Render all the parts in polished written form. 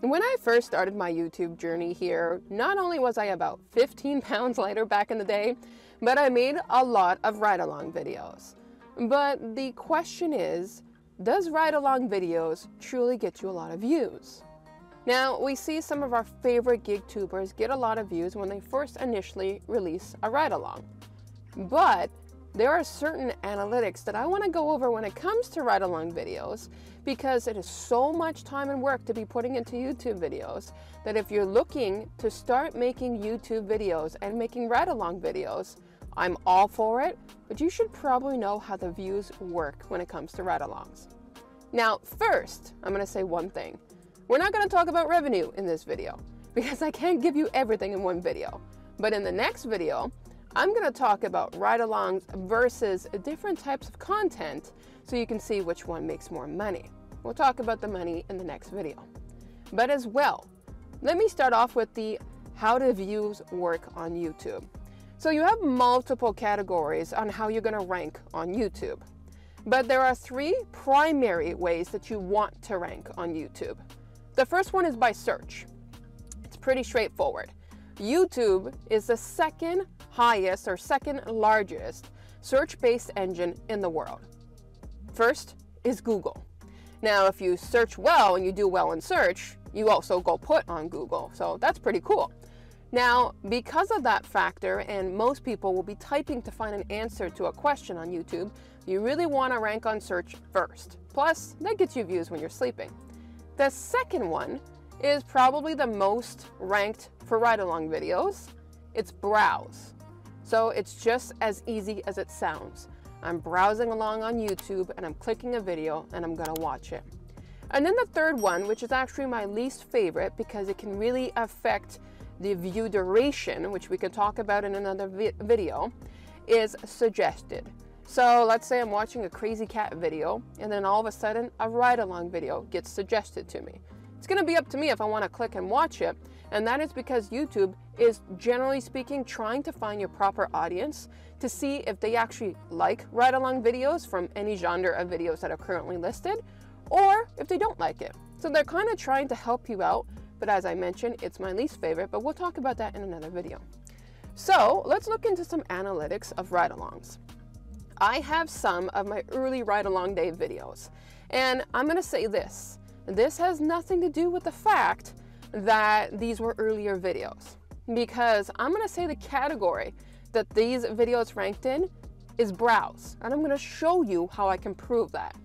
When I first started my YouTube journey here, not only was I about 15 pounds lighter back in the day, but I made a lot of ride-along videos. But the question is, does ride-along videos truly get you a lot of views? Now, we see some of our favorite GigTubers get a lot of views when they first initially release a ride-along. But there are certain analytics that I want to go over when it comes to ride-along videos, because it is so much time and work to be putting into YouTube videos that if you're looking to start making YouTube videos and making ride-along videos, I'm all for it, but you should probably know how the views work when it comes to ride-alongs. Now, first, I'm going to say one thing. We're not going to talk about revenue in this video because I can't give you everything in one video. But in the next video, I'm going to talk about ride-alongs versus different types of content so you can see which one makes more money. We'll talk about the money in the next video. But as well, let me start off with the how do views work on YouTube. So you have multiple categories on how you're going to rank on YouTube. But there are three primary ways that you want to rank on YouTube. The first one is by search. It's pretty straightforward. YouTube is the second highest or second largest search-based engine in the world. First is Google. Now, if you search well and you do well in search, you also go put on Google. So that's pretty cool. Now, because of that factor, and most people will be typing to find an answer to a question on YouTube, you really want to rank on search first. Plus, that gets you views when you're sleeping. The second one is probably the most ranked for ride-along videos. It's browse. So it's just as easy as it sounds. I'm browsing along on YouTube and I'm clicking a video and I'm gonna watch it. And then the third one, which is actually my least favorite because it can really affect the view duration, which we can talk about in another video, is suggested. So let's say I'm watching a crazy cat video and then all of a sudden a ride-along video gets suggested to me. It's going to be up to me if I want to click and watch it, and that is because YouTube is, generally speaking, trying to find your proper audience to see if they actually like ride-along videos from any genre of videos that are currently listed, or if they don't like it. So they're kind of trying to help you out, but as I mentioned, it's my least favorite, but we'll talk about that in another video. So let's look into some analytics of ride-alongs. I have some of my early ride-along day videos, and I'm going to say this. This has nothing to do with the fact that these were earlier videos, because I'm going to say the category that these videos ranked in is browse, and I'm going to show you how I can prove that.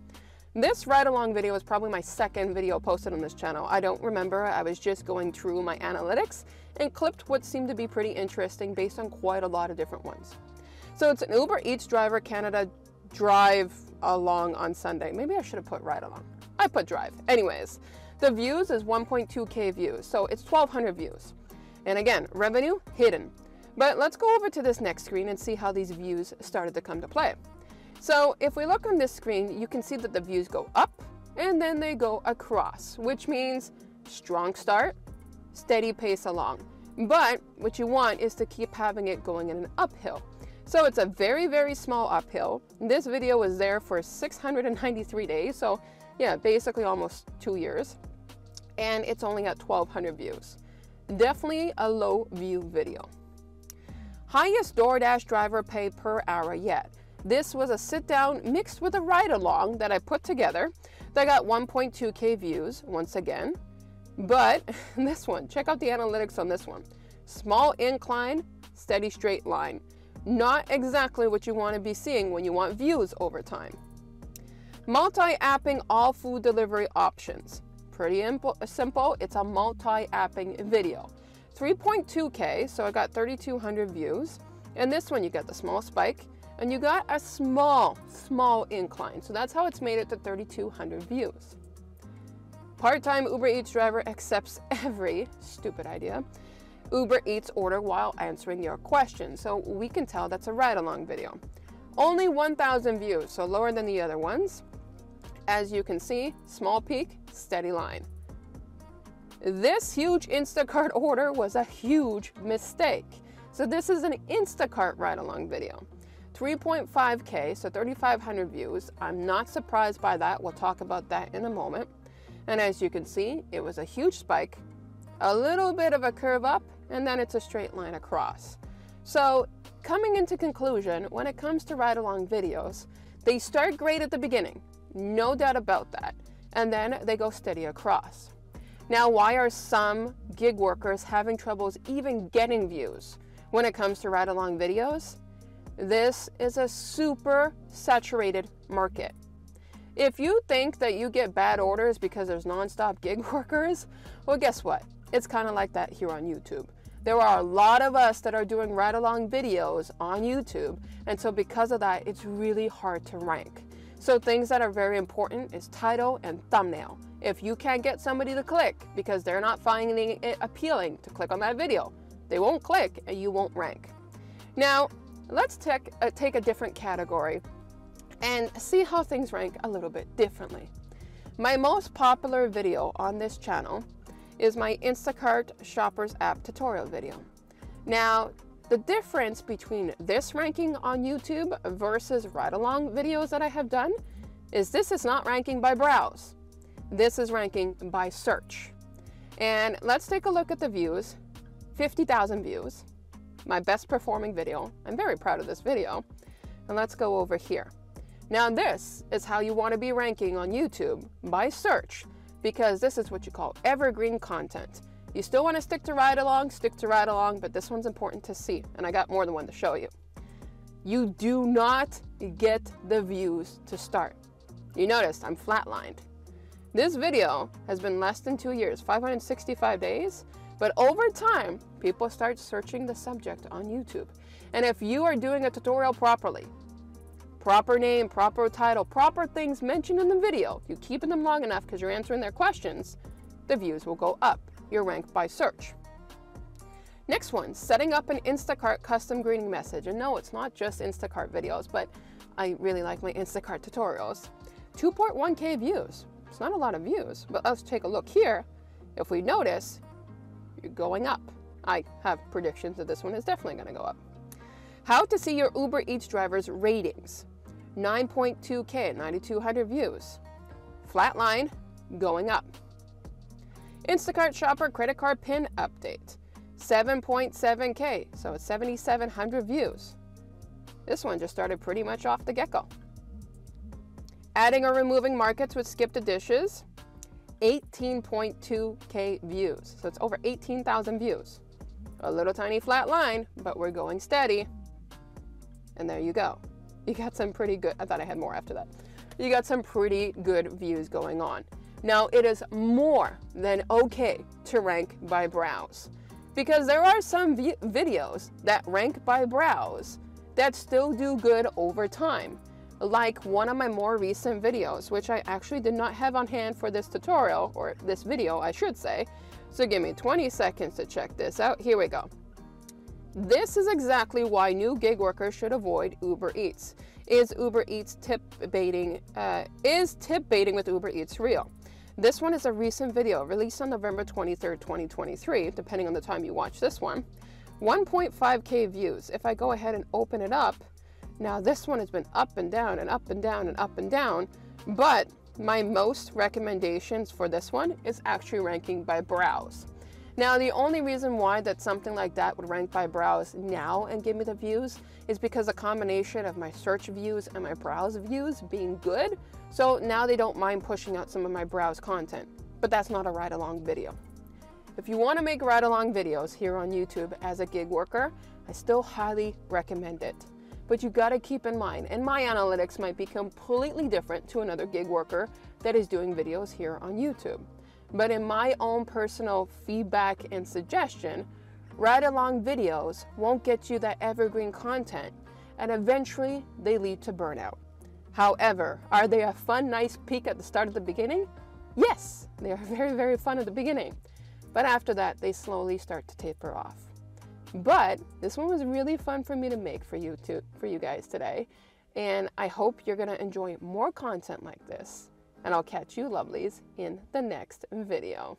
This ride-along video is probably my second video posted on this channel. I don't remember. I was just going through my analytics and clipped what seemed to be pretty interesting based on quite a lot of different ones. So it's an Uber Eats driver Canada drive along on Sunday. Maybe I should have put ride along. I put drive. Anyways, the views is 1.2K views, so it's 1,200 views. And again, revenue hidden. But let's go over to this next screen and see how these views started to come to play. So if we look on this screen, you can see that the views go up and then they go across, which means strong start, steady pace along. But what you want is to keep having it going in an uphill. So it's a very, very small uphill. This video was there for 693 days. So yeah, basically almost 2 years. And it's only at 1,200 views. Definitely a low view video. Highest DoorDash driver pay per hour yet. This was a sit down mixed with a ride along that I put together that got 1.2K views once again. But this one, check out the analytics on this one. Small incline, steady straight line. Not exactly what you want to be seeing when you want views over time. Multi-apping all food delivery options. Pretty simple. It's a multi-apping video. 3.2K, so I got 3,200 views. And this one, you got the small spike, and you got a small incline. So that's how it's made it to 3,200 views. Part-time Uber Eats driver accepts every, stupid idea, Uber Eats order while answering your question. So we can tell that's a ride-along video. Only 1,000 views, so lower than the other ones. As you can see, small peak, steady line. This huge Instacart order was a huge mistake. So this is an Instacart ride-along video. 3.5K, so 3,500 views. I'm not surprised by that. We'll talk about that in a moment. And as you can see, it was a huge spike, a little bit of a curve up, and then it's a straight line across. So coming into conclusion, when it comes to ride-along videos, they start great at the beginning, no doubt about that, and then they go steady across. Now, why are some gig workers having troubles even getting views when it comes to ride-along videos? This is a super saturated market. If you think that you get bad orders because there's nonstop gig workers, well, guess what? It's kind of like that here on YouTube. There are a lot of us that are doing ride-along videos on YouTube, and so because of that, it's really hard to rank. So things that are very important is title and thumbnail. If you can't get somebody to click because they're not finding it appealing to click on that video, they won't click and you won't rank. Now, let's take a different category and see how things rank a little bit differently. My most popular video on this channel is my Instacart Shoppers app tutorial video. Now, the difference between this ranking on YouTube versus ride-along videos that I have done is this is not ranking by browse. This is ranking by search. And let's take a look at the views. 50,000 views, my best performing video. I'm very proud of this video. And let's go over here. Now this is how you want to be ranking on YouTube, by search, because this is what you call evergreen content. You still want to stick to ride along, but this one's important to see, and I got more than one to show you. You do not get the views to start. You noticed I'm flatlined. This video has been less than 2 years, 565 days, but over time, people start searching the subject on YouTube. And if you are doing a tutorial properly, proper name, proper title, proper things mentioned in the video, you keeping them long enough because you're answering their questions, the views will go up. You're ranked by search. Next one, setting up an Instacart custom greeting message. And no, it's not just Instacart videos, but I really like my Instacart tutorials. 2.1K views. It's not a lot of views, but let's take a look here. If we notice, you're going up. I have predictions that this one is definitely going to go up. How to see your Uber Eats driver's ratings. 9.2K, 9,200 views. Flatline, going up. Instacart shopper credit card pin update. 7.7K, so it's 7,700 views. This one just started pretty much off the get-go. Adding or removing markets with skip the dishes. 18.2K views, so it's over 18,000 views. A little tiny flat line, but we're going steady. And there you go. You got some pretty good, I thought I had more after that. You got some pretty good views going on. Now, it is more than okay to rank by browse, because there are some videos that rank by browse that still do good over time. Like one of my more recent videos, which I actually did not have on hand for this tutorial, or this video, I should say. So give me 20 seconds to check this out. Here we go. This is exactly why new gig workers should avoid Uber Eats. Is tip baiting with Uber Eats real? This one is a recent video released on November 23rd, 2023, depending on the time you watch this one. 1.5K views. If I go ahead and open it up, now this one has been up and down and up and down and up and down, but my most recommendations for this one is actually ranking by browse. Now, the only reason why that something like that would rank by browse now and give me the views is because a combination of my search views and my browse views being good. So now they don't mind pushing out some of my browse content, but that's not a ride-along video. If you want to make ride-along videos here on YouTube as a gig worker, I still highly recommend it. But you got to keep in mind, and my analytics might be completely different to another gig worker that is doing videos here on YouTube. But in my own personal feedback and suggestion, ride-along videos won't get you that evergreen content, and eventually they lead to burnout. However, are they a fun, nice peak at the start of the beginning? Yes, they are very, very fun at the beginning. But after that, they slowly start to taper off. But this one was really fun for me to make for you guys today, and I hope you're going to enjoy more content like this. And I'll catch you lovelies in the next video.